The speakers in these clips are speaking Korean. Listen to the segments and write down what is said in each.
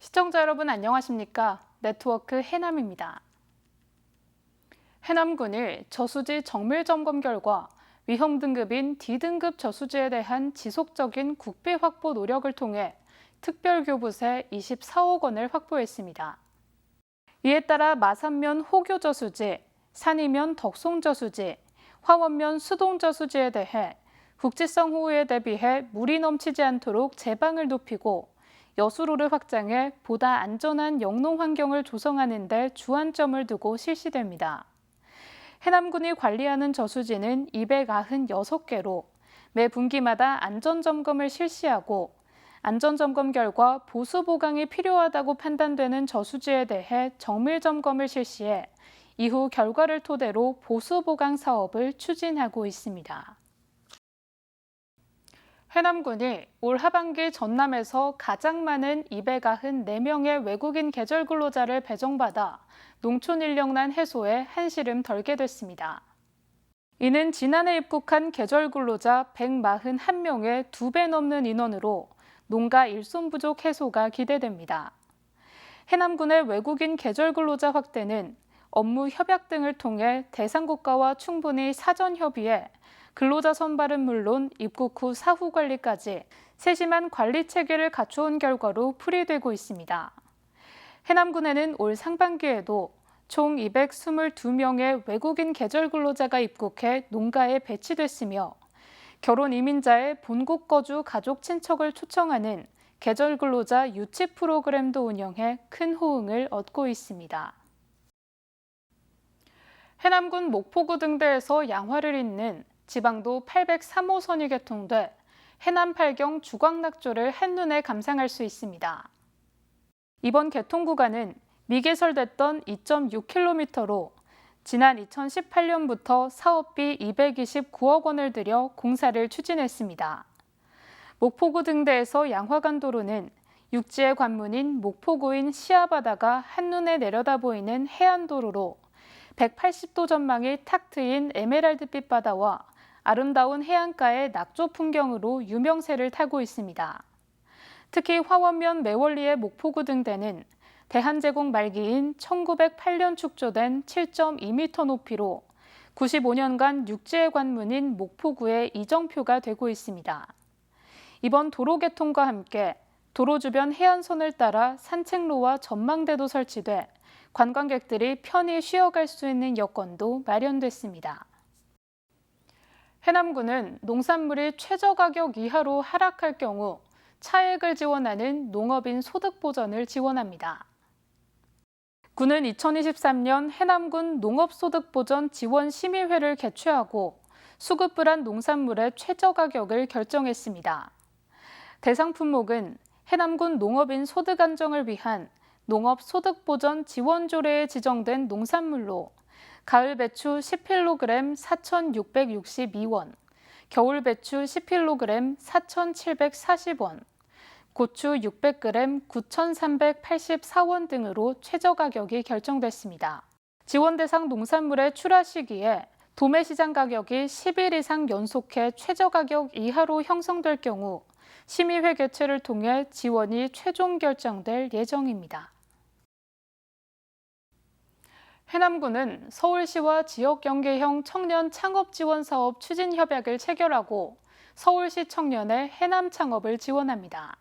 시청자 여러분 안녕하십니까? 네트워크 해남입니다. 해남군이 저수지 정밀 점검 결과 위험 등급인 D등급 저수지에 대한 지속적인 국비 확보 노력을 통해 특별교부세 24억 원을 확보했습니다. 이에 따라 마산면 호교저수지, 산이면 덕송저수지, 화원면 수동저수지에 대해 국지성 호우에 대비해 물이 넘치지 않도록 제방을 높이고 여수로를 확장해 보다 안전한 영농 환경을 조성하는 데 주안점을 두고 실시됩니다. 해남군이 관리하는 저수지는 296개로 매 분기마다 안전점검을 실시하고 안전점검 결과 보수 보강이 필요하다고 판단되는 저수지에 대해 정밀점검을 실시해 이후 결과를 토대로 보수 보강 사업을 추진하고 있습니다. 해남군이 올 하반기 전남에서 가장 많은 294명의 외국인 계절 근로자를 배정받아 농촌 인력난 해소에 한시름 덜게 됐습니다. 이는 지난해 입국한 계절 근로자 141명의 2배 넘는 인원으로 농가 일손 부족 해소가 기대됩니다. 해남군의 외국인 계절 근로자 확대는 업무 협약 등을 통해 대상 국가와 충분히 사전 협의해 근로자 선발은 물론 입국 후 사후 관리까지 세심한 관리 체계를 갖추은 결과로 풀이되고 있습니다. 해남군에는 올 상반기에도 총 222명의 외국인 계절 근로자가 입국해 농가에 배치됐으며 결혼 이민자의 본국 거주 가족 친척을 초청하는 계절 근로자 유치 프로그램도 운영해 큰 호응을 얻고 있습니다. 해남군 목포구 등대에서 양화를 잇는 지방도 803호선이 개통돼 해남 팔경 주광낙조를 한눈에 감상할 수 있습니다. 이번 개통 구간은 미개설됐던 2.6km로 지난 2018년부터 사업비 229억 원을 들여 공사를 추진했습니다. 목포구 등대에서 양화간 도로는 육지의 관문인 목포구인 시야바다가 한눈에 내려다 보이는 해안도로로 180도 전망이 탁 트인 에메랄드빛 바다와 아름다운 해안가의 낙조 풍경으로 유명세를 타고 있습니다. 특히 화원면 매월리의 목포구 등대는 대한제국 말기인 1908년 축조된 7.2m 높이로 95년간 육지의 관문인 목포구의 이정표가 되고 있습니다. 이번 도로 개통과 함께 도로 주변 해안선을 따라 산책로와 전망대도 설치돼 관광객들이 편히 쉬어갈 수 있는 여건도 마련됐습니다. 해남군은 농산물이 최저가격 이하로 하락할 경우 차액을 지원하는 농업인 소득보전을 지원합니다. 군은 2023년 해남군 농업소득보전 지원심의회를 개최하고 수급불안 농산물의 최저가격을 결정했습니다. 대상 품목은 해남군 농업인 소득 안정을 위한 농업소득보전 지원조례에 지정된 농산물로 가을 배추 10kg 4,662원, 겨울 배추 10kg 4,740원, 고추 600g 9,384원 등으로 최저가격이 결정됐습니다. 지원 대상 농산물의 출하 시기에 도매시장 가격이 10일 이상 연속해 최저가격 이하로 형성될 경우 심의회 개최를 통해 지원이 최종 결정될 예정입니다. 해남군은 서울시와 지역연계형 청년 창업지원 사업 추진 협약을 체결하고 서울시 청년의 해남 창업을 지원합니다.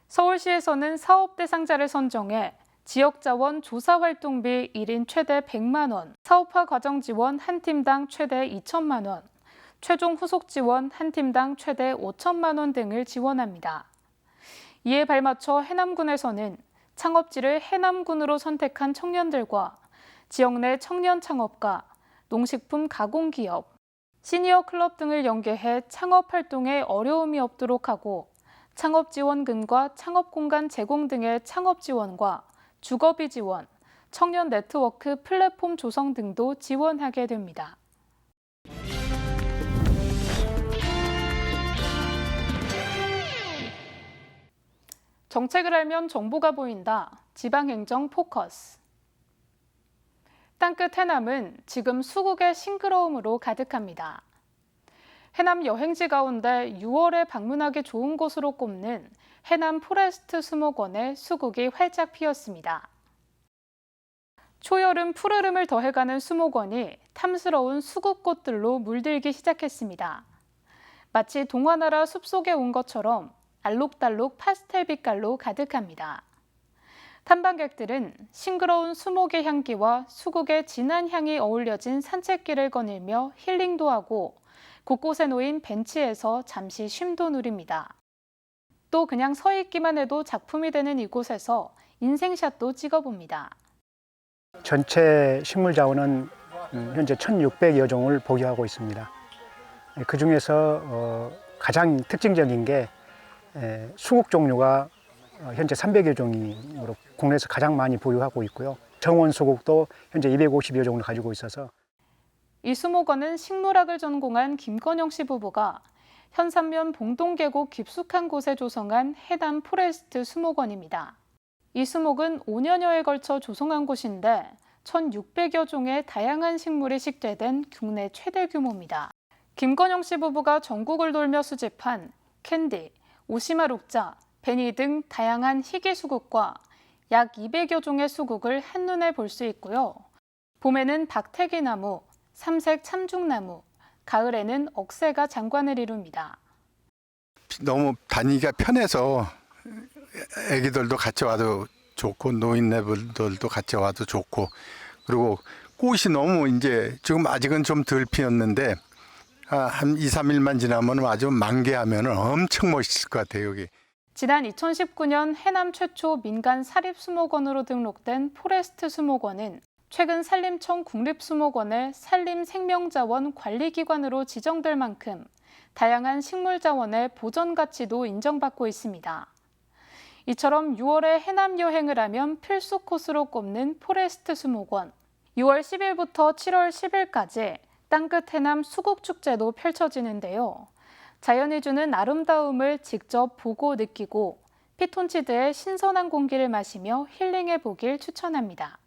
서울시에서는 사업 대상자를 선정해 지역자원 조사활동비 1인 최대 100만 원, 사업화 과정 지원 한 팀당 최대 2천만 원, 최종 후속 지원 한 팀당 최대 5천만 원 등을 지원합니다. 이에 발맞춰 해남군에서는 창업지를 해남군으로 선택한 청년들과 지역 내 청년 창업가, 농식품 가공기업, 시니어 클럽 등을 연계해 창업 활동에 어려움이 없도록 하고 창업 지원금과 창업 공간 제공 등의 창업 지원과 주거비 지원, 청년 네트워크 플랫폼 조성 등도 지원하게 됩니다. 정책을 알면 정보가 보인다. 지방행정 포커스. 땅끝 해남은 지금 수국의 싱그러움으로 가득합니다. 해남 여행지 가운데 6월에 방문하기 좋은 곳으로 꼽는 해남 포레스트 수목원의 수국이 활짝 피었습니다. 초여름 푸르름을 더해가는 수목원이 탐스러운 수국꽃들로 물들기 시작했습니다. 마치 동화나라 숲속에 온 것처럼 알록달록 파스텔 빛깔로 가득합니다. 탐방객들은 싱그러운 수목의 향기와 수국의 진한 향이 어울려진 산책길을 거닐며 힐링도 하고 곳곳에 놓인 벤치에서 잠시 쉼도 누립니다. 또 그냥 서 있기만 해도 작품이 되는 이곳에서 인생샷도 찍어봅니다. 전체 식물 자원은 현재 1,600여 종을 보유하고 있습니다. 그중에서 가장 특징적인 게 수국 종류가 현재 300여 종으로 국내에서 가장 많이 보유하고 있고요. 정원 수국도 현재 250여 종을 가지고 있어서 이 수목원은 식물학을 전공한 김건영 씨 부부가 현산면 봉동계곡 깊숙한 곳에 조성한 해남 포레스트 수목원입니다. 이 수목은 5년여에 걸쳐 조성한 곳인데 1,600여 종의 다양한 식물이 식재된 국내 최대 규모입니다. 김건영 씨 부부가 전국을 돌며 수집한 캔디, 오시마룩자, 베니 등 다양한 희귀 수국과 약 200여 종의 수국을 한눈에 볼 수 있고요. 봄에는 박태기나무, 삼색 참중나무, 가을에는 억새가 장관을 이룹니다. 너무 다니기가 편해서 애기들도 같이 와도 좋고 노인네들도 같이 와도 좋고 그리고 꽃이 너무 이제 지금 아직은 좀 덜 피었는데 한 2, 3일만 지나면 아주 만개하면 엄청 멋있을 것 같아요, 여기. 지난 2019년 해남 최초 민간 사립수목원으로 등록된 포레스트 수목원은 최근 산림청 국립수목원의 산림생명자원 관리기관으로 지정될 만큼 다양한 식물자원의 보전 가치도 인정받고 있습니다. 이처럼 6월에 해남 여행을 하면 필수 코스로 꼽는 포레스트 수목원. 6월 10일부터 7월 10일까지 땅끝 해남 수국축제도 펼쳐지는데요. 자연이 주는 아름다움을 직접 보고 느끼고 피톤치드의 신선한 공기를 마시며 힐링해 보길 추천합니다.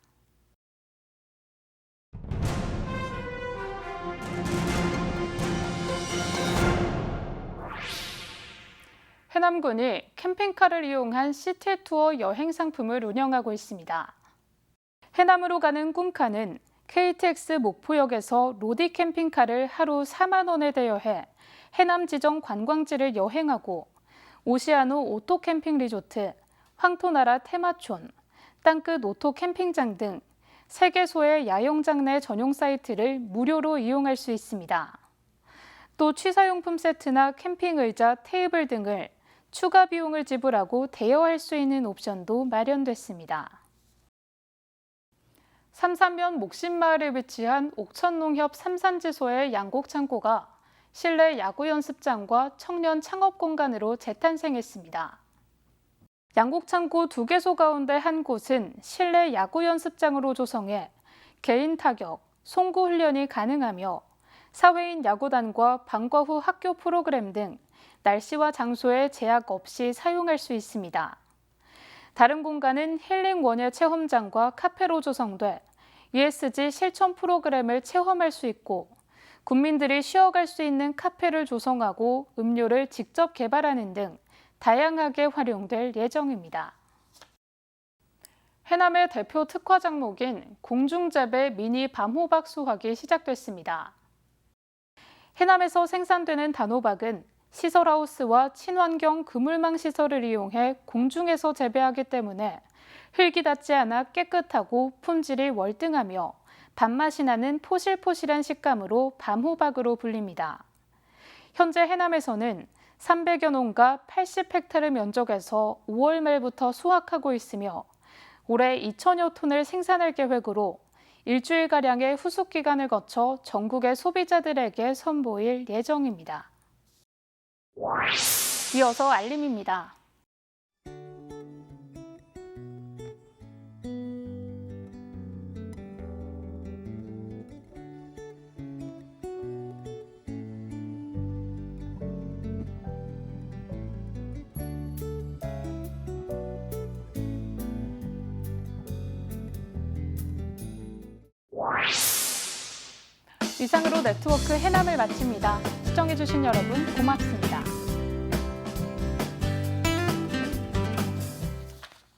해남군이 캠핑카를 이용한 시티투어 여행 상품을 운영하고 있습니다. 해남으로 가는 꿈카는 KTX 목포역에서 로디 캠핑카를 하루 4만 원에 대여해 해남 지정 관광지를 여행하고 오시아노 오토 캠핑 리조트, 황토나라 테마촌, 땅끝 오토 캠핑장 등 3개소의 야영장 내 전용 사이트를 무료로 이용할 수 있습니다. 또 취사용품 세트나 캠핑 의자, 테이블 등을 추가 비용을 지불하고 대여할 수 있는 옵션도 마련됐습니다. 삼산면 목신마을에 위치한 옥천농협 삼산지소의 양곡창고가 실내 야구 연습장과 청년 창업 공간으로 재탄생했습니다. 양곡창고 2개소 가운데 한 곳은 실내 야구 연습장으로 조성해 개인 타격, 송구 훈련이 가능하며 사회인 야구단과 방과 후 학교 프로그램 등 날씨와 장소에 제약 없이 사용할 수 있습니다. 다른 공간은 힐링 원예 체험장과 카페로 조성돼 ESG 실천 프로그램을 체험할 수 있고 국민들이 쉬어갈 수 있는 카페를 조성하고 음료를 직접 개발하는 등 다양하게 활용될 예정입니다. 해남의 대표 특화 작목인 공중재배 미니 밤호박 수확이 시작됐습니다. 해남에서 생산되는 단호박은 시설하우스와 친환경 그물망 시설을 이용해 공중에서 재배하기 때문에 흙이 닿지 않아 깨끗하고 품질이 월등하며 밥맛이 나는 포실포실한 식감으로 밤호박으로 불립니다. 현재 해남에서는 300여 농가 80헥타르 면적에서 5월 말부터 수확하고 있으며 올해 2천여 톤을 생산할 계획으로 일주일가량의 후숙 기간을 거쳐 전국의 소비자들에게 선보일 예정입니다. 이어서 알림입니다. 이상으로 네트워크 해남을 마칩니다. 시청해주신 여러분 고맙습니다.